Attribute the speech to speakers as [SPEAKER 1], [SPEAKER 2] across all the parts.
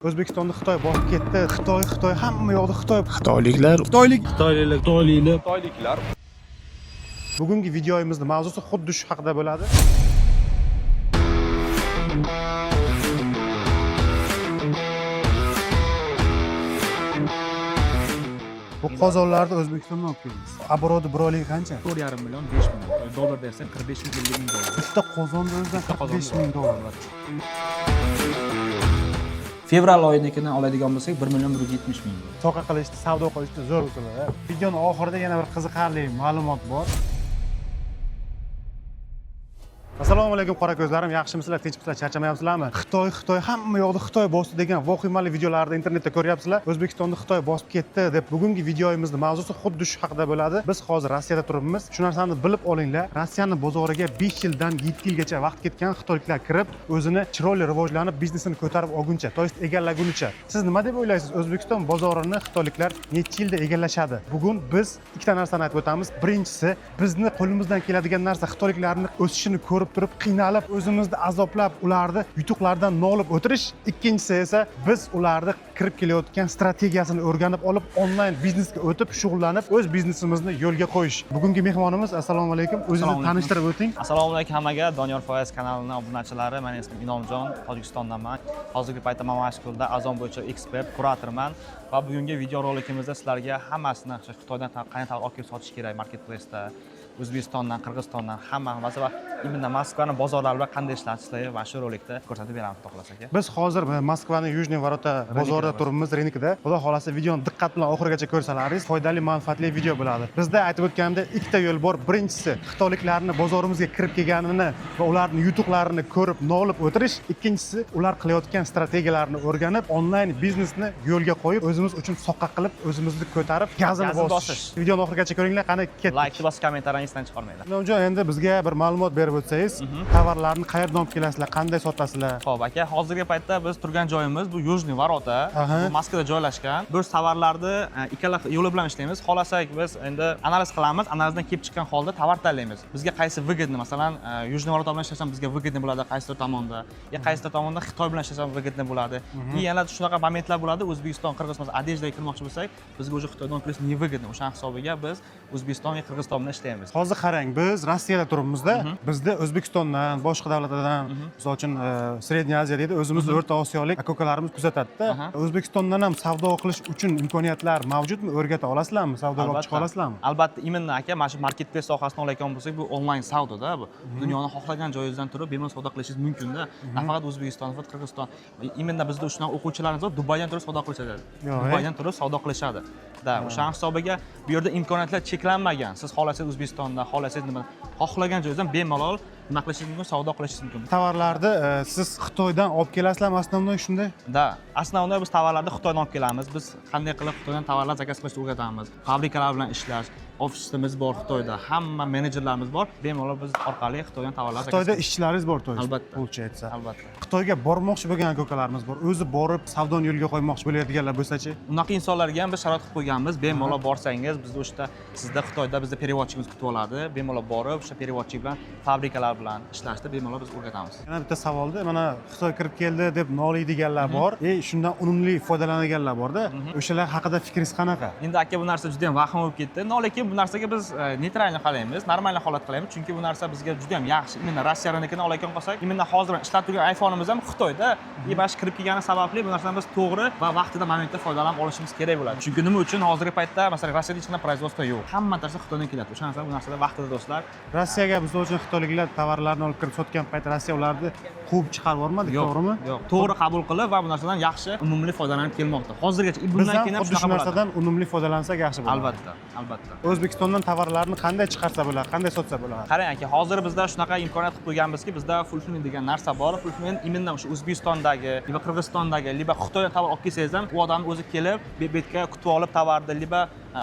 [SPEAKER 1] O'zbekistonni Xitoy bosib ketdi. Xitoy hamma yoqda Xitoy.
[SPEAKER 2] Xitoyliklar.
[SPEAKER 1] Bugungi videoyimizning mavzusi xuddi shu haqida bo'ladi. Bu qozonlarni O'zbekistondan olib kelamiz. Abrodi biroliga qancha?
[SPEAKER 3] 4,5 million, 5 million. Dollar desa 45 ming dollar.
[SPEAKER 1] Bitta qozondan o'zidan 45 ming dollar.
[SPEAKER 3] Fevral oyidagidan oladigan bo'lsak 1 million 170 ming.
[SPEAKER 1] Soqa qilishni, savdo qilishni zo'r usullar. Videoning oxirida yana bir qiziqarli ma'lumot bor. Assalomu alaykum qora ko'zlarim, yaxshimisizlar, tinchmisizlar, charchamayapsizlarmi? Xitoy hamma yoqda Xitoy bosdi degan vahimali videolarni internetda ko'ryapsizlar. O'zbekistonni Xitoy bosib ketdi deb bugungi videoyimizning mavzusi xuddi shu haqida bo'ladi. Biz hozir Rossiyada turibmiz. Shu narsani bilib olinglar. Rossiyaning bozoriga 5 yildan 7 yilgacha vaqt ketgan xitoyliklar kirib, o'zini chiroyli rivojlanib, biznesini ko'tarib olguncha, to есть egallagunicha. Siz nima deb o'ylaysiz? O'zbekiston bozorini xitoyliklar necha yilda egallashadi? Bugun biz ikkita narsani aytib o'tamiz. Birinchisi, bizni qo'limizdan keladigan narsa xitoyliklarning o'sishini ko'rib turib qiynalib, o'zimizni azoblab, ularni yutuqlaridan nolib o'tirish. Ikkinchisi esa biz ularni kirib kelayotgan strategiyasini o'rganib olib, onlayn biznesga o'tib, shug'ullanib, o'z biznesimizni yo'lga qo'yish. Bugungi mehmonimiz, assalomu alaykum. O'zingizni tanishtirib o'ting.
[SPEAKER 2] Assalomu alaykum hammaga. Doniyor Foyaz kanalining obunachilari. Mening ismim Inomjon, Tojikistondanman. Hozirgi paytda Mamashkulda Azon bo'yicha ekspert, kuratorman va bugungi video rolikimizda sizlarga hammasini Xitoydan qanday olib kelib sotish kerak marketplace'da, O'zbekistondan, Qirg'izistondan hammasi va imенно Moskvaning bozorlari bilan qanday ishlatish va shu rolikda ko'rsatib beramiz, xudo xohlasa aka.
[SPEAKER 1] Biz hozir Moskvaning Yujniy Varota bozorida turibmiz, Renikda. Xudo xohlasa videoni diqqat bilan oxirigacha ko'rsalaringiz foydali, manfaatli video bo'ladi. Bizda aytib o'tganimdek ikkita yo'l bor. Birinchisi, xitoyliklarni bozorimizga kirib kelganini va ularning yutuqlarini ko'rib, nolib o'tirish. Ikkinchisi, ular qilayotgan strategiyalarni o'rganib, onlayn biznesni yo'lga qo'yib, o'zimiz uchun soqqa qilib, o'zimizni ko'tarib, gazini bosish. Videoni oxirigacha ko'ringlar, qani ketdik.
[SPEAKER 2] Like bosib, kommentariy esdan chiqarmanglar.
[SPEAKER 1] Inomjon, endi bizga bir ma'lumot berib o'tsangiz, tovarlarni qayerdan olib kelasizlar, qanday sotasizlar?
[SPEAKER 2] Xo'p, aka, hozirgi paytda biz turgan joyimiz bu Yujniy Varota, bu Moskvada joylashgan. Biz tovarlarni ikkala yo'li bilan ishlaymiz. Xolasak biz endi analiz qilamiz, analizdan kelib chiqqan holda tovar tanlaymiz. Bizga qaysi выгодный, masalan, Yujniy Varota bilan ishlasam bizga выгодный bo'ladi qaysidir tomonda, yo qaysidir tomonda Xitoy bilan ishlasam выгодный bo'ladi. Yana shunaqa momentlar bo'ladi, O'zbekiston, Qirg'iziston, Adejdaga kirmoqchi bo'lsak, bizga o'sha Xitoydan plus не выгодный. O'sha hisobiga biz O'zbekiston va Qirg'iziston bilan ishlaymiz.
[SPEAKER 1] Hozir qarang, biz Rossiyada turibmiz-da. Bizda O'zbekistondan, boshqa davlatlardan, misol uchun Sredney Aziya deydi, o'zimizni O'rta Osiyolik aka-ukalarimiz kuzatadi-da. O'zbekistondan ham savdo qilish uchun imkoniyatlar mavjudmi? O'rgata olasizlarmi? Savdoga olib chiqa olasizlarmi?
[SPEAKER 2] Albatta, imенно aka, mana shu marketplace sohasini oladigan bo'lsak, bu onlayn savdoda bu. Dunyoni xohlagan joyingizdan turib bemalol savdo qilishingiz mumkin-da. Nafaqat O'zbekiston, faqat Qirg'iziston. Imенно bizda shunaqa o'quvchilarimiz bor, Dubaydan turib savdo qilishadi. Dubaydan turib savdo qilishadi. Da, o'sha hisobiga bu yerda imkoniyatlar cheklanmagan. Siz xohlasangiz O'zbekistonda, xohlasangiz nima, xohlagan joyingizdan bemalol nima qilishingiz mumkin, savdo qilishingiz mumkin.
[SPEAKER 1] Tovarlarni siz Xitoydan olib kelasizlarmi основной shunday?
[SPEAKER 2] Da, основной biz tovarlarni Xitoydan olib kelamiz. Biz qanday qilib Xitoydan tovarlar zakaz qilishni o'rgatamiz. Fabrikalar bilan ishlash, ofisimiz bor Xitoyda, hamma menejerlarimiz bor. Bemalol biz orqali Xitoydan tovarlar zakaz.
[SPEAKER 1] Xitoyda ishchilaringiz bor, to'g'ri?
[SPEAKER 2] Albatta.
[SPEAKER 1] Получается.
[SPEAKER 2] Albatta.
[SPEAKER 1] Xitoyga bormoqchi bo'lgan aka-ukalarimiz bor. O'zi borib savdoni yo'lga qo'ymoqchi bo'layotganlar bo'lsa-chi?
[SPEAKER 2] Unaqa insonlarga ham biz sharoit qilib qo'yganmiz. Bemalol borsangiz, bizda o'sha sizda Xitoyda bizda переводчигimiz kutib oladi. Bemalol borib, o'sha переводчик bilan fabrikalar bilan ishlashda bemalol biz o'rgatamiz.
[SPEAKER 1] Yana bitta savolda, mana Xitoy kirib keldi deb noliydiganlar bor, shundan unumli foydalanaganlar bor-da. O'shalar haqida fikringiz qanaqa?
[SPEAKER 2] Endi aka, bu narsa juda ham vahim bo'lib ketdi. Lekin bu narsaga biz neytralni qalaymiz, normal holat qalaymiz, chunki bu narsa bizga juda ham yaxshi. Imенно Rossiyanikini oladigan qolsak, imенно hozir ishlab turgan iPhone'imiz ham Xitoyda. Bash kirib kelgani sababli bu narsadan biz to'g'ri va vaqtida momentda foydalanib olishimiz kerak bo'ladi. Chunki nima uchun hozirgi paytda, masalan, Rossiyada hech qanday производство yo'q. Hamma narsa Xitoydan keladi. O'sha narsa bu narsada vaqtida do'stlar.
[SPEAKER 1] Rossiyaga misol uchun xitoyliklar tovarlarni olib kirib sotgan payt Rossiya ularni quvib chiqarib yubormadi, to'g'rimi?
[SPEAKER 2] Yo'q, to'g'ri qabul qilib va bu narsadan yaxshi, unumli foydalanib kelmoqda. Hozirgacha bundan keyin ham
[SPEAKER 1] shunaqa narsadan unumli foydalansak yaxshi bo'ladi.
[SPEAKER 2] Albatta, albatta.
[SPEAKER 1] O'zbekistondan tovarlarni qanday chiqarsa bo'ladi, qanday sotsa bo'ladi?
[SPEAKER 2] Qarang aka, hozir bizda shunaqa imkoniyat qilib qo'yganmizki, bizda fulfillment degan narsa bor. Fulfillment imенно o'sha O'zbekistondagi, yoki Qirg'izistondagi, yoki Xitoydan tovar olib kelsangiz ham, u odam o'zi kelib, betga kutib olib tovarni, yoki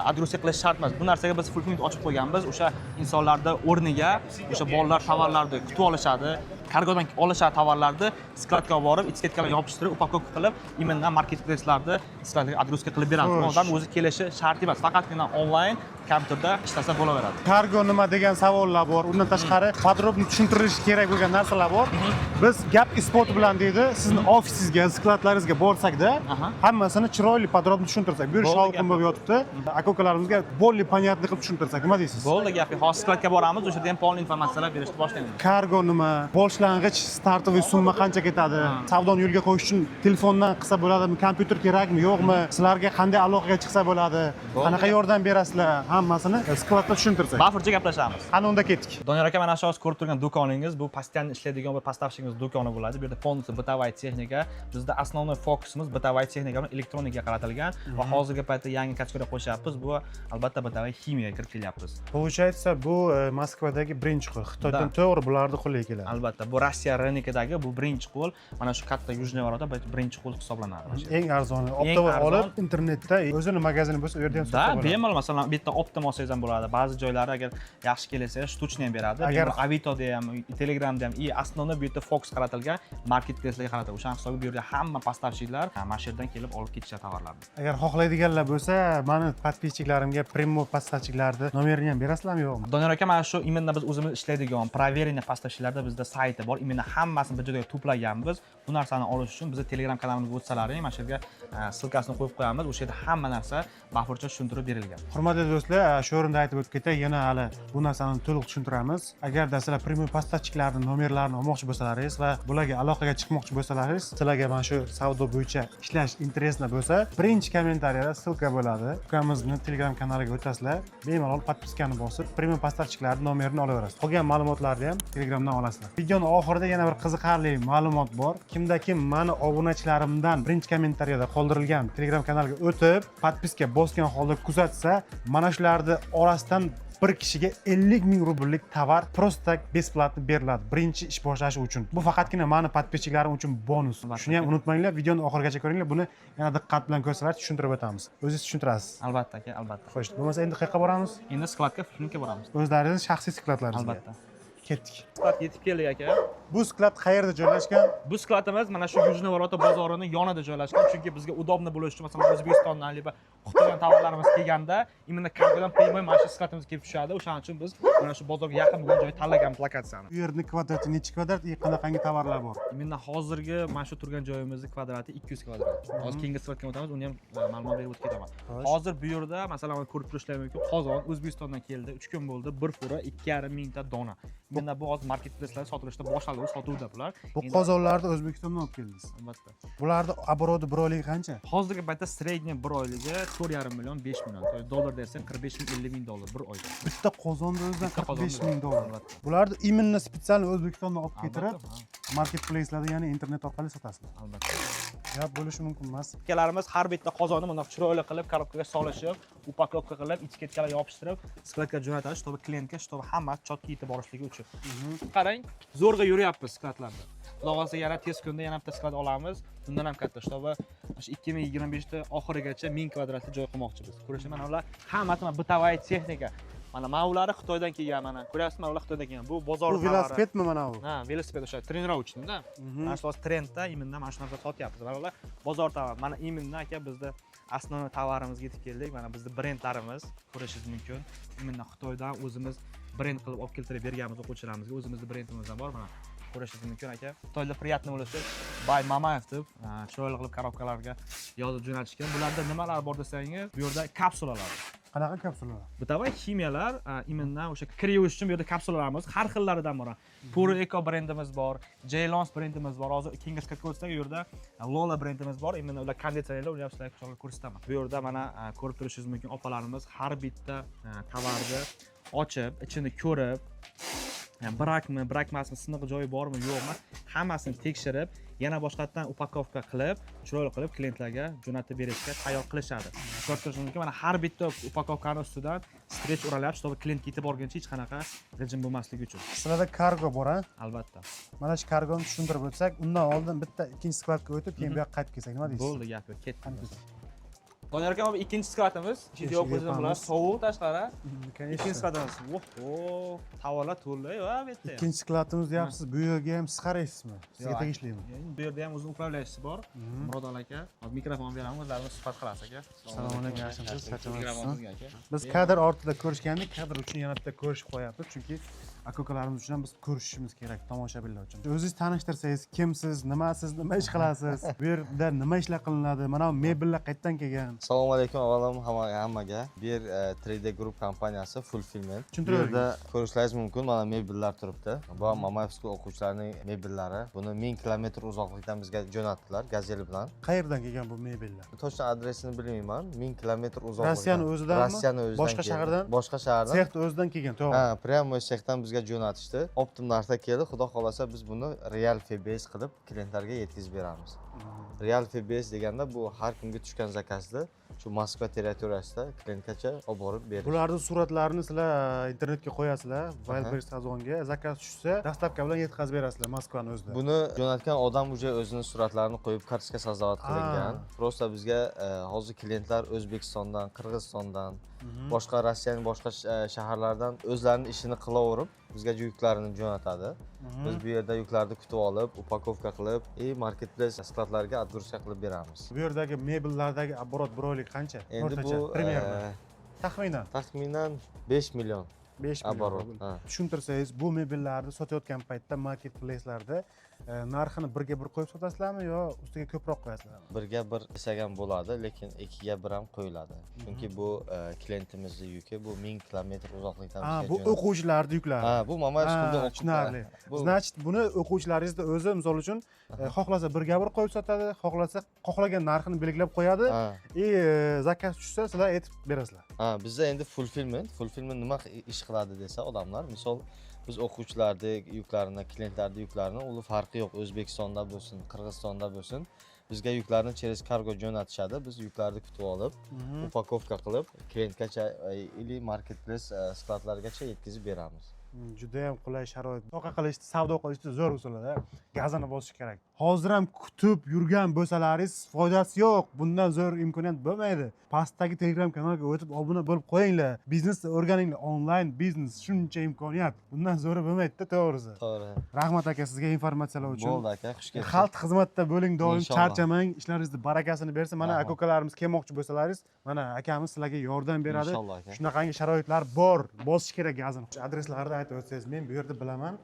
[SPEAKER 2] adresi qilish shart emas. Bu narsaga biz fulfillment ochib qo'yganmiz. O'sha insonlarning o'rniga o'sha bolalar tovarlarni kutib olishadi. Kargodan olishadi tovarlarni, skladga olib borib, etiketkalar yopishtirib, upakovka qilib, imенно marketplace'larda skladga adresga qilib beramiz. Odam o'zi kelishi shart emas, faqatgina onlayn kompyuterda ishlasa bo'laveradi.
[SPEAKER 1] Kargo nima degan savollar bor. Undan tashqari podrobni tushuntirish kerak bo'lgan narsalar bor. Biz gap isbot bilan deydi, sizni ofisingizga, skladlaringizga borsakda, hammasini chiroyli podrobni tushuntirsak. Bu yer shovqin bo'lib yotibdi. Aka-ukalarimizga bo'lli понятно qilib tushuntirsak, nima deysiz?
[SPEAKER 2] Bo'ldi gapi. Hozir skladga boramiz, o'sha yerda ham polni informatsiyalar berishni boshlaymiz.
[SPEAKER 1] Kargo nima? Boshlang'ich startoviy summa qancha ketadi? Savdoni yo'lga qo'yish uchun telefondan qilsa bo'ladimi? Kompyuter kerakmi, yo'qmi? Sizlarga qanday aloqaga chiqsa bo'ladi? Qanaqa yordam berasizlar? Hammasini skladda tushuntirsak.
[SPEAKER 2] Bafurcha gaplashamiz.
[SPEAKER 1] Ana unda ketdik.
[SPEAKER 2] Doniyor aka, mana shu hozir ko'rib turgan do'koningiz bu постоянно ishlaydigan bir поставщигimiz do'koni bo'ladi. Bu yerda полностью бытовая texnika. Bizda основной fokusimiz бытовая texnika bilan elektronikaga qaratilgan va hozirgi paytda yangi kategoriya qo'shyapmiz. Bu albatta бытовая ximiyaga kirib kelyapmiz.
[SPEAKER 1] Получается, bu Moskvadagi birinchi qo'l. Xitoydan to'g'ri bularning qo'liga keladi.
[SPEAKER 2] Albatta, bu Rossiya rynokidagi bu birinchi qo'l. Mana shu katta Yujniy Vorotda birinchi qo'l hisoblanadi.
[SPEAKER 1] Eng arzoni. Optova olib internetda o'zini magazini bo'lsa, u yerda ham
[SPEAKER 2] Da,
[SPEAKER 1] sotsa bo'ladi.
[SPEAKER 2] bemalol masalan bu yerda Optim olsangiz ham bo'ladi. Ba'zi joylari agar yaxshi kelsa, shtuchni ham beradi.
[SPEAKER 1] Agar
[SPEAKER 2] Avitoda ham, Telegramda ham, и основной bu yerda fokus qaratilgan marketplacelarga qaratilgan. O'sha hisobga bu yerda hamma поставщикlar mana shu yerdan kelib olib ketishadi tovarlarni.
[SPEAKER 1] Agar xohlaydiganlar bo'lsa, meni подписчиklarimga primo поставщикlarni nomerini ham berasizlarmi yo'qmi?
[SPEAKER 2] Doniyor aka, mana shu именно biz o'zimiz ishlaydigan проверенный поставщикlarda bizda sayti bor. Именно hammasini bir joyga to'plaganmiz. Bu narsani olish uchun bizni Telegram kanalimizga o'tsalaring, mana shu yerga ssilkasini qo'yib qo'yamiz. O'sha yerda hamma narsa bafurcha tushuntirib berilgan.
[SPEAKER 1] Hurmatli do'stlar, shu o'rinda aytib o'tib ketay, yana hali bu narsani to'liq tushuntiramiz. Agarda sizlar primo поставщикlarning nomerlarini olmoqchi bo'lsalaringiz va bularga aloqaga chiqmoqchi bo'lsalaringiz, sizlarga mana shu savdo bo'yicha ishlash interesli bo'lsa, birinchi kommentariyada ssilka bo'ladi. Ukamizni Telegram kanaliga o'tasizlar, bemalol podpiskani bosib, primo поставщикlarning nomerini olaverasiz. Qolgan ma'lumotlarni ham Telegramdan olasizlar. Videoning oxirida yana bir qiziqarli ma'lumot bor. Kimda kim meni obunachilarimdan birinchi kommentariyada qoldirilgan Telegram kanaliga o'tib, podpiska bosgan holda kuzatsa, mana shularning orasidan bir kishiga 50 ming rubllik tovar просто так бесплатно beriladi birinchi ish boshlashi uchun. Bu faqatgina meni podpischikarim uchun bonus. Shuni ham unutmanglar, videoni oxirigacha ko'ringlar. Buni yana diqqat bilan ko'rsalar, tushuntirib o'tamiz. O'zingiz tushuntirasiz.
[SPEAKER 2] Albatta aka, albatta.
[SPEAKER 1] Xo'sh, bo'lmasa endi qayerga boramiz?
[SPEAKER 2] Endi skladga filmga boramiz.
[SPEAKER 1] O'zlaringiz shaxsiy skladlaringizga.
[SPEAKER 2] Albatta.
[SPEAKER 1] Ketdik.
[SPEAKER 2] Sklad yetib keldik aka.
[SPEAKER 1] Bu sklad qayerda joylashgan?
[SPEAKER 2] Bu skladimiz mana shu Yujniy Vorota bozorining yonida joylashgan, chunki bizga udobni bo'lishi uchun masalan O'zbekistondan liba Xitoydan tovarlarimiz kelganda, именно kargodan прямой mana shu skladimizga kelib tushadi. O'shaning uchun biz mana shu bozorga yaqin bo'lgan joy tanlaganmiz lokatsiyani.
[SPEAKER 1] Bu yerning kvadrati necha kvadrat, qanaqangi tovarlar bor?
[SPEAKER 2] Именно hozirgi mana shu turgan joyimizning kvadrati 200 kvadrat. Hozir keyingi skladga o'tamiz, uni ham ma'lumot berib o'tib ketaman. Hozir bu yerda masalan ko'rib turishlaringiz mumkin, qozon O'zbekistondan keldi, 3 kun bo'ldi, bir fura 2,5 mingta dona. Mana bu hozir marketplacelar sotilishda boshlandi, sotuvda bular.
[SPEAKER 1] Bu qozonlarni O'zbekistondan olib keldingiz.
[SPEAKER 2] Albatta.
[SPEAKER 1] Bularni obrodi bir oyligi qancha?
[SPEAKER 2] Hozirgi paytda sredniy bir oyligi 4,5 million, 5 million. Dollarda esa 45 ming, 50 ming dollar bir oyda.
[SPEAKER 1] Bitta qozonni o'zidan
[SPEAKER 2] Bitta
[SPEAKER 1] 45 ming
[SPEAKER 2] qozonda.
[SPEAKER 1] dollar. Bularni именно специально O'zbekistondan olib ketirib, marketplace'larda, ya'ni internet orqali sotasizlar.
[SPEAKER 2] Albatta.
[SPEAKER 1] Gap bo'lishi mumkin emas.
[SPEAKER 2] Akalarimiz har bitta qozonni bunday chiroyli qilib korobkaga solishib, upakovka qilib, etiketkalar yopishtirib, skladga jo'natadi, чтобы klientga, чтобы hamma chotki yetib borishligi uchun. Qarang, zo'rg'a yuryapmiz skladlarda. Xudo xolasa yana tez kunda yana bitta sklad olamiz. Bundan ham katta, чтобы 2025 ta oxirigacha 1000 kvadratli joy qilmoqchimiz. Ko'rishim mana ular hammasi бытовая texnika. Mana ma'ulari Xitoydan kelgan mana. Ko'ryapsizmi, ular Xitoydan kelgan. Bu bozor
[SPEAKER 1] Bu velosipedmi mana bu?
[SPEAKER 2] Ha, velosiped o'sha trenirovchida. Mana shu trendda именно mana shu narsa sotyapmiz. Mana ular bozor tovar. Mana именно aka bizda основной tovarimizga yetib keldik. Mana bizning brendlarimiz ko'rishingiz mumkin. Именно Xitoydan o'zimiz brend qilib olib keltirib berganmiz o'quvchilarimizga. O'zimizning brendimiz ham bor mana. Ko'rishingiz mumkin aka. Xitoyda приятно bo'lsa, Bay Mamayev deb chiroyli qilib korobkalarga yozib jo'natishgan. Bularda nimalar bor desangiz, bu yerda kapsulalar.
[SPEAKER 1] Qanaqa kapsulalar?
[SPEAKER 2] Bытовая ximiyalar, именно o'sha kir yuvish uchun bu yerda kapsulalarimiz har xillaridan bor. Puro Eco brendimiz bor, Jaylons brendimiz bor. Hozir keyingi ko'rsatsak, bu yerda Lola brendimiz bor. Именно ular konditsionerlar, uni ham sizlarga ko'rsataman. Bu yerda mana ko'rib turishingiz mumkin, opalarimiz har bitta tovarni ochib, ichini ko'rib, brakmi, brakmasmi, siniq joyi bormi, yo'qmi, hammasini tekshirib, yana boshqatdan upakovka qilib, chiroyli qilib klientlarga jo'natib berishga tayyor qilishadi. Ko'rsatish mumkin, mana har bitta upakovkani ustidan strech uralyapti, чтобы klient yetib borguncha hech qanaqa rejim bo'lmasligi uchun.
[SPEAKER 1] Sizlarda kargo bor, ha?
[SPEAKER 2] Albatta.
[SPEAKER 1] Mana shu kargoni tushuntirib o'tsak, undan oldin bitta ikkinchi skladga o'tib, keyin bu yoqqa qaytib kelsak, nima deysiz?
[SPEAKER 2] Bo'ldi, gap yo'q, ketdik. Doniyor aka, bu ikkinchi sklatimiz. Ichida yo'q bo'lsa bular sovuq tashqari. Ikkinchi sklatimiz. Oho, savollar to'la va bu yerda.
[SPEAKER 1] Ikkinchi sklatimiz deyapsiz, bu yerga ham siz qaraysizmi? Sizga tegishlimi?
[SPEAKER 2] Bu yerda ham o'zini upravляющisi bor. Murodjon aka. Hozir mikrofon beramiz, o'zlarimiz suhbat qilasiz aka.
[SPEAKER 1] Assalomu alaykum, yaxshimisiz?
[SPEAKER 2] Mikrofonimizga aka.
[SPEAKER 1] Biz kadr ortida ko'rishgandik, kadr uchun yana bitta ko'rishib qo'yapmiz, chunki aka-ukalarimiz uchun ham biz ko'rishishimiz kerak tomoshabinlar uchun. O'zingiz tanishtirsangiz, kimsiz, nimasiz, nima ish qilasiz, bu yerda nima ishlar qilinadi, mana bu mebellar qayerdan kelgan?
[SPEAKER 4] Assalomu alaykum avvalambor hammaga. Bu yer 3D Group kompaniyasi Fulfillment. Bu
[SPEAKER 1] Tushuntirib
[SPEAKER 4] yerda ko'rishlaringiz mumkin, mana mebellar turibdi. Bu Mamayev school o'quvchilarining mebellari. Buni 1000 kilometr uzoqlikdan bizga jo'natdilar gazeli bilan.
[SPEAKER 1] Qayerdan kelgan bu mebellar?
[SPEAKER 4] To'g'ri adresini bilmayman. 1000 kilometr uzoqlikdan.
[SPEAKER 1] Rossiyani o'zidanmi?
[SPEAKER 4] Rossiyani o'zidan.
[SPEAKER 1] Boshqa shahardan?
[SPEAKER 4] Boshqa shahardan.
[SPEAKER 1] Sexni o'zidan kelgan, to'g'ri.
[SPEAKER 4] Ha, prямо sexdan bizga jo'natishdi. Optim narxda keldi. Xudo xolasa biz buni real FBS qilib klientlarga yetkazib beramiz. Real FBS deganda bu har kimga tushgan zakazda shu Moskva territoriyasida klientgacha olib borib berish.
[SPEAKER 1] Bularning suratlarini sizlar internetga qo'yasizlar, Wildberries sazonga zakaz tushsa, dastlabki bilan yetkazib berasizlar Moskvani o'zida.
[SPEAKER 4] Buni jo'natgan odam уже o'zining suratlarini qo'yib kartochka sozovat qilingan. Просто bizga hozir klientlar O'zbekistondan, Qirg'izistondan, boshqa Rossiyaning boshqa shaharlaridan o'zlarining ishini qilaverib, bizga yuklarini jo'natadi. Biz bu yerda yuklarni kutib olib, upakovka qilib, marketplace skladlarga отгрузка qilib beramiz.
[SPEAKER 1] Bu yerdagi mebellardagi оборот brolik qancha?
[SPEAKER 4] Endi bu taxminan 5 million
[SPEAKER 1] 5
[SPEAKER 4] оборот.
[SPEAKER 1] million. Tushuntirsangiz, bu mebellarni sotayotgan paytda marketplace'larda narxini birga bir qo'yib sotasizlarmi yo ustiga ko'proq qo'yasizlarmi?
[SPEAKER 4] Birga bir desak ham bo'ladi, lekin ikkiga bir ham qo'yiladi. Chunki bu klientimizning yuki, bu 1000 kilometr uzoqlikdan
[SPEAKER 1] Bu o'quvchilarning yuklari.
[SPEAKER 4] Ha, bu Mamayev schoolda
[SPEAKER 1] tushunarli. Значит, buni o'quvchilaringizda o'zi misol uchun xohlasa birga bir qo'yib sotadi, xohlasa xohlagan narxini belgilab qo'yadi, zakaz tushsa sizlar aytib berasizlar.
[SPEAKER 4] Ha, bizda endi fulfillment nima ish qiladi desa odamlar, misol biz o'quvchilarning yuklarini, klientlarning yuklarini uli farqi yo'q, O'zbekistonda bo'lsin, Qirg'izistonda bo'lsin, bizga yuklarni через kargo jo'natishadi. Biz yuklarni kutib olib, upakovka qilib, klientgacha или marketplace skladlargacha yetkazib beramiz.
[SPEAKER 1] Juda ham qulay sharoit. Shunaqa qilishni, savdo qilishni zo'r usulida gazini bosish kerak. Hozir ham kutib yurgan bo'lsalaringiz foydasi yo'q. Bundan zo'r imkoniyat bo'lmaydi. Pastdagi Telegram kanalga o'tib obuna bo'lib qo'yinglar. Biznesni o'rganinglar. Onlayn biznes shuncha imkoniyat. Bundan zo'ri bo'lmaydi-da, to'g'risi.
[SPEAKER 4] To'g'ri.
[SPEAKER 1] Rahmat aka sizga informatsiyalar uchun.
[SPEAKER 4] Bo'ldi aka, xush kelibsiz.
[SPEAKER 1] Xalq xizmatida bo'ling, doim charchamang, ishlaringizni barakasini bersin. Mana aka-ukalarimiz kelmoqchi bo'lsalaringiz, mana akamiz sizlarga yordam beradi.
[SPEAKER 4] Inshaalloh aka.
[SPEAKER 1] Shunaqangi sharoitlar bor. Bosish kerak gazini. Adreslarni aytib o'tsangiz, men bu yerda bilaman,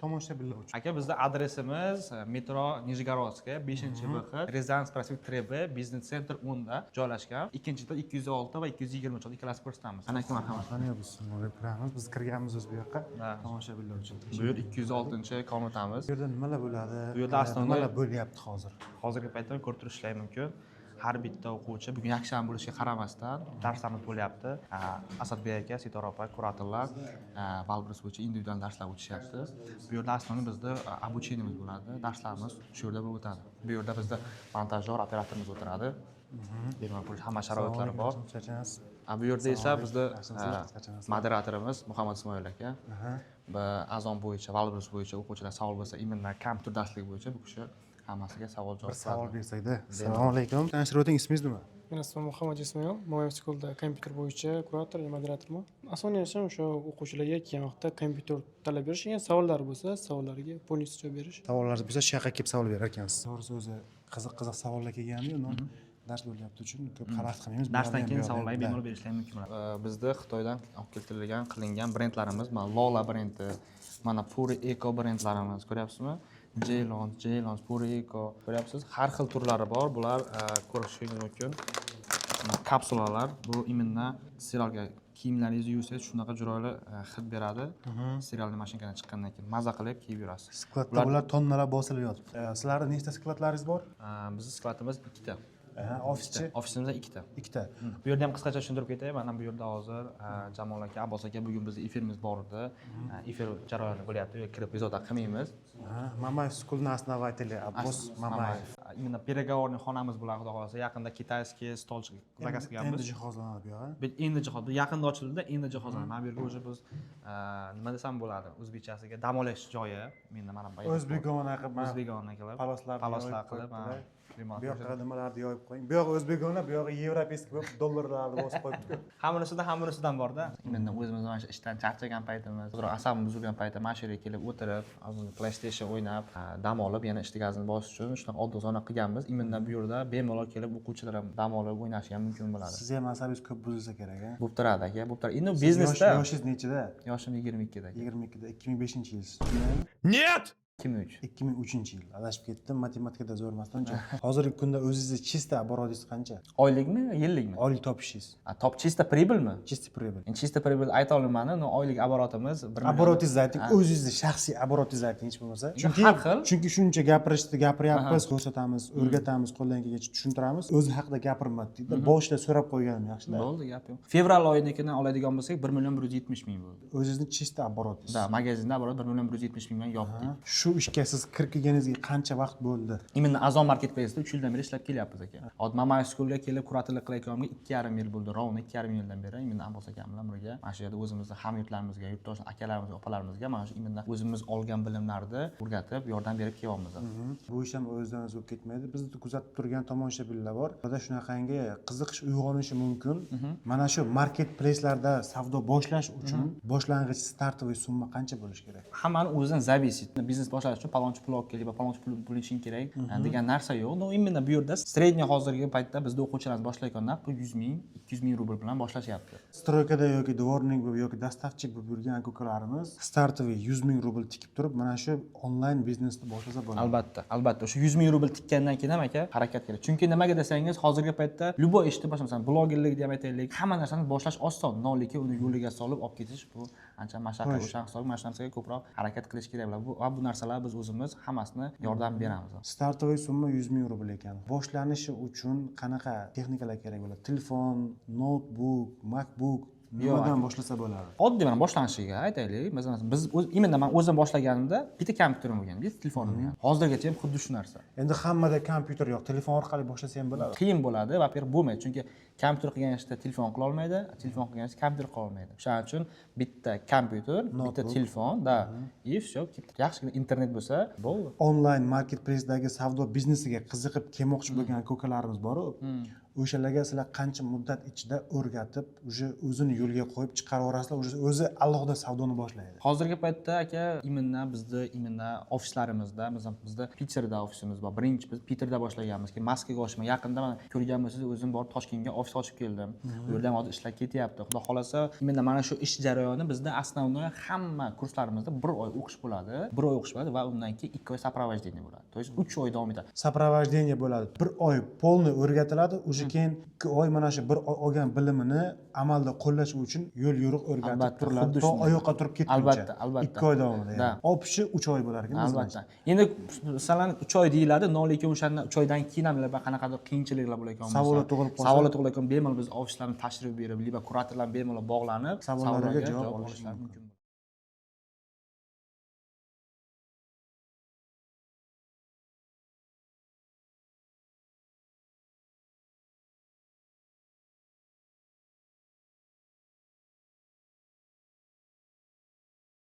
[SPEAKER 1] tomoshabinlar uchun.
[SPEAKER 2] Aka, bizda adresimiz metro Nijgorodskiy 5-bx, Rezans prospekt 3B, biznes center 10 da joylashgan. Ikkinchida 206 va 223 ikkalasi ko'rsatamiz. Ana aka, marhamat.
[SPEAKER 1] Qani biz kiramiz, biz kirganmiz o'z bu yoqqa tomoshabinlar uchun.
[SPEAKER 2] Bu yer 206-komatamiz.
[SPEAKER 1] Bu yerda nimalar bo'ladi?
[SPEAKER 2] Bu yerda aslında
[SPEAKER 1] nimalar bo'lyapti hozir?
[SPEAKER 2] Hozirgi paytda ko'rib turishingiz mumkin. Har bitta o'quvchi bugun yakshanba bo'lishiga qaramasdan darslarimiz bo'lyapti. Asadbek aka, Sitor opa, kuratorlar Wildberries bo'yicha individual darslar o'tishyapti. Bu yerda aslında bizda обучениemiz bo'ladi, darslarimiz shu yerda bo'lib o'tadi. Bu yerda bizda montajyor, operatorimiz o'tiradi. Bemalol bo'lish hamma sharoitlari bor. Bu yerda esa bizda moderatorimiz Muhammad Ismoil aka. Azon bo'yicha, Wildberries bo'yicha o'quvchilar savol bo'lsa, именно kompyuter darsligi bo'yicha bu kishi hammasiga savol javob beradi.
[SPEAKER 1] Savol bersakda. Assalomu alaykum. Tanishtirib o'ting, ismingiz nima?
[SPEAKER 5] Men ismim Muhammad Ismoil, Mamayev schoolda kompyuter bo'yicha kurator va moderatorman. Asosiysi o'sha o'quvchilarga kelgan vaqtda kompyuter talab berish, savollar bo'lsa, savollariga полностью javob berish.
[SPEAKER 1] Savollaringiz bo'lsa, shu yoqqa kelib savol berar ekansiz. To'g'risi o'zi qiziq savollar kelgandi, dars bo'lyapti uchun ko'p xalaqit qilmaymiz.
[SPEAKER 2] Darsdan keyin savollarga bemalol berishlari mumkin bo'ladi. Bizda Xitoydan olib keltirilgan, qilingan brendlarimiz, mana Lola brendi, mana Puri Eco brendlarimiz, ko'ryapsizmi? Jailons, Puri Eco, ko'ryapsiz? Har xil turlari bor. Bular ko'rishingiz mumkin. Kapsulalar, bu именно serialga kiyimlaringizni yuvsangiz shunaqa chiroyli hid beradi. Serialni mashinadan chiqqandan keyin maza qilib kiyib yurasiz.
[SPEAKER 1] Skladda bular tonnalar bosilib yotibdi. Sizlarning nechta skladlaringiz bor?
[SPEAKER 2] Bizning skladimiz 2 ta.
[SPEAKER 1] Ofischi?
[SPEAKER 2] Ofisimizda 2 ta.
[SPEAKER 1] 2 ta.
[SPEAKER 2] Bu yerda ham qisqacha tushuntirib ketay. Mana bu yerda hozir Jamol aka, Abbos aka bugun bizning efirimiz bor edi. Efir jarayoni bo'lyapti. Bu yerga kirib bezovta qilmaymiz.
[SPEAKER 1] Mamayev schoolni основатели Abbos Mamayev.
[SPEAKER 2] Именно переговорный xonamiz bilan xudo xolasa yaqinda kitayskiy stolchik zakaz qilganmiz.
[SPEAKER 1] Endi jihozlanadi bu yo'q.
[SPEAKER 2] Endi jihoz, bu yaqinda ochildida, endi jihozlanadi. Mana bu yerga o'zi biz nima desam bo'ladi, o'zbekchasiga dam olish joyi. Menda mana
[SPEAKER 1] O'zbekona qilib,
[SPEAKER 2] o'zbekona qilib, paloslar qilib,
[SPEAKER 1] Bu yoqqa nimalarni yoyib qo'ying. Bu yoq o'zbekona, bu yoq yevropeyskiy bo'lib dollarlarni bosib qo'yibdi-ku.
[SPEAKER 2] Hammasida borda. Endi o'zimiz mana shu ishdan charchagan paytimiz, asabim buzilgan paytda mana shu yerga kelib o'tirib, PlayStation o'ynab, dam olib, yana ish gazini bosish uchun shunaqa oddiy zona qilganmiz. Imminda bu yerda bemalol kelib o'quvchilar ham dam olib o'ynashi ham mumkin bo'ladi.
[SPEAKER 1] Siz ham asabingiz ko'p buzilsa kerak, a?
[SPEAKER 2] Bo'lib turadi aka, bo'lib turadi. Endi biznesda
[SPEAKER 1] Yoshingiz nechida?
[SPEAKER 2] yoshim 22 da.
[SPEAKER 1] 22da, 2005-yil.
[SPEAKER 2] Нет! 2003.
[SPEAKER 1] 2003-yil. Adashib ketdim, matematikada zo'r emasman. Hozirgi kunda o'zingizni chista оборотingiz qancha?
[SPEAKER 2] Oylikmi, yillikmi?
[SPEAKER 1] Oylik topishingiz.
[SPEAKER 2] Top chista pribylmi?
[SPEAKER 1] Chista pribylь.
[SPEAKER 2] Endi chista pribylь ayta olmayman, no oylik оборотimiz 1 million.
[SPEAKER 1] Оборотинgizni ayting, o'zingizni shaxsiy оборотинgizni ayting hech bo'lmasa.
[SPEAKER 2] Har xil.
[SPEAKER 1] Chunki shuncha gapiryapmiz, ko'rsatamiz, o'rgatamiz, qo'ldan kelgancha tushuntiramiz. O'zi haqida gapirmadi. Boshida so'rab qo'yganim yaxshi-da.
[SPEAKER 2] Bo'ldi, gap yo'q. Fevral oyinikini oladigan bo'lsak 1 million 170 ming bo'ldi.
[SPEAKER 1] O'zingizni chista оборотingiz.
[SPEAKER 2] Da, magazinda оборот 1 million 170 mingdan yopdik.
[SPEAKER 1] Shu ishga siz kirganingizga qancha vaqt bo'ldi?
[SPEAKER 2] Именно Azon Marketplace'da 3 yildan beri ishlab kelyapmiz aka. Hozir Mamayev School'ga kelib kuratorlik qilayotganimga 2,5 yil bo'ldi. Rovni 2,5 yildan beri Imенно Abbos aka bilan birga mana shu yerda o'zimizni hamyurtlarimizga, yurtdosh akalarimizga, opalarimizga mana shu Imенно o'zimiz olgan bilimlarni o'rgatib, yordam berib kelyapmiz.
[SPEAKER 1] Bu ish ham o'zidan o'zi bo'lib ketmaydi. Bizni kuzatib turgan tomoshabinlar bor. Bularda shunaqangi qiziqish uyg'onishi mumkin. Mana shu marketplace'larda savdo boshlash uchun boshlang'ich startoviy summa qancha bo'lishi kerak?
[SPEAKER 2] Hammani o'zidan zavisit. Biznes boshlash uchun palonchi pul olib kelib, palonchi pul pulishing kerak degan narsa yo'q. No, imенно bu yerda sredniy hozirgi paytda bizda o'quvchilarimiz boshlayotgan narx 100 ming, 200 ming rubl bilan boshlashyapti.
[SPEAKER 1] Stroykada yoki dvornik bo'lib yoki dastavchik bo'lib yurgan aka-ukalarimiz startoviy 100 ming rubl tikib turib, mana shu onlayn biznesni boshlasa bo'ladi.
[SPEAKER 2] Albatta. O'sha 100 ming rubl tikkandan keyin ham aka harakat kerak. Chunki nimaga desangiz, hozirgi paytda любой ishni boshlasan, blogerlik deb aytaylik, hamma narsani boshlash oson, lekin uni yo'liga solib olib ketish bu ancha mashaqqat. O'sha hisob mana shu narsaga ko'proq harakat qilish kerak bo'ladi. Bu narsalar biz o'zimiz hammasini yordam beramiz.
[SPEAKER 1] Startoviy summa 100 ming rubl ekan. Boshlanishi uchun qanaqa texnikalar kerak bo'ladi? Telefon, notebook, MacBook nimadan boshlasa bo'ladi?
[SPEAKER 2] Oddiy mana boshlanishiga aytaylik, masalan biz imенно men o'zim boshlaganimda bitta kompyuterim bo'lgan, bitta telefonim bo'lgan. Hozirgacha ham xuddi shu narsa.
[SPEAKER 1] Endi hammada kompyuter yo'q, telefon orqali boshlasa ham bo'ladi.
[SPEAKER 2] Qiyin bo'ladi, va-первых bo'lmaydi, chunki kompyuter qilgan ishda telefon qila olmaydi, telefon qilgan ishda kompyuter qila olmaydi. Shuning uchun bitta kompyuter, bitta telefon, и всё, yaxshigina internet bo'lsa, bo'ldi.
[SPEAKER 1] Onlayn marketplace'dagi savdo biznesiga qiziqib kelmoqchi bo'lgan ko'kalarimiz bor-ku. O'shalarga sizlar qancha muddat ichida o'rgatib, o'zini yo'lga qo'yib chiqarib yuborasizlar, o'zi alohida savdoni boshlaydi.
[SPEAKER 2] Hozirgi paytda aka imенно ofislarimizda, masalan bizda Piterda ofisimiz bor. Birinchi biz Piterda boshlaganmiz, keyin Moskvaga ochdim. Yaqinda men ko'rgan bo'lsangiz o'zim borib Toshkentga ofis ochib keldim. Bu yerda ham hozir ishlar ketyapti. Xudo xolasa, imенно mana shu ish jarayoni bizda основной hamma kurslarimizda 1 oy o'qish bo'ladi. 1 oy o'qish bo'ladi va undan keyin 2 oy сопровождение bo'ladi. То есть 3 oy davom etadi.
[SPEAKER 1] Сопровождение bo'ladi. 1 oy polni o'rgatiladi, keyin 2 oy mana shu 1 oy olgan bilimini amalda qo'llash uchun yo'l yo'riq o'rgatib turiladi. To oyoqqa turib ketguncha.
[SPEAKER 2] Albatta.
[SPEAKER 1] 2 oy davomida. Opishi 3 oy bo'lar ekan.
[SPEAKER 2] Albatta. Endi masalan 3 oy deyiladi, lekin o'shanda 3 oydan keyin ham qanaqadir qiyinchiliklar bo'layotgan bo'lsa, savol tug'ilib qolsa, bemalol biz ofislarni tashrif berib, liba kuratorlar bemalol bog'lanib, savollarga javob olishlari mumkin.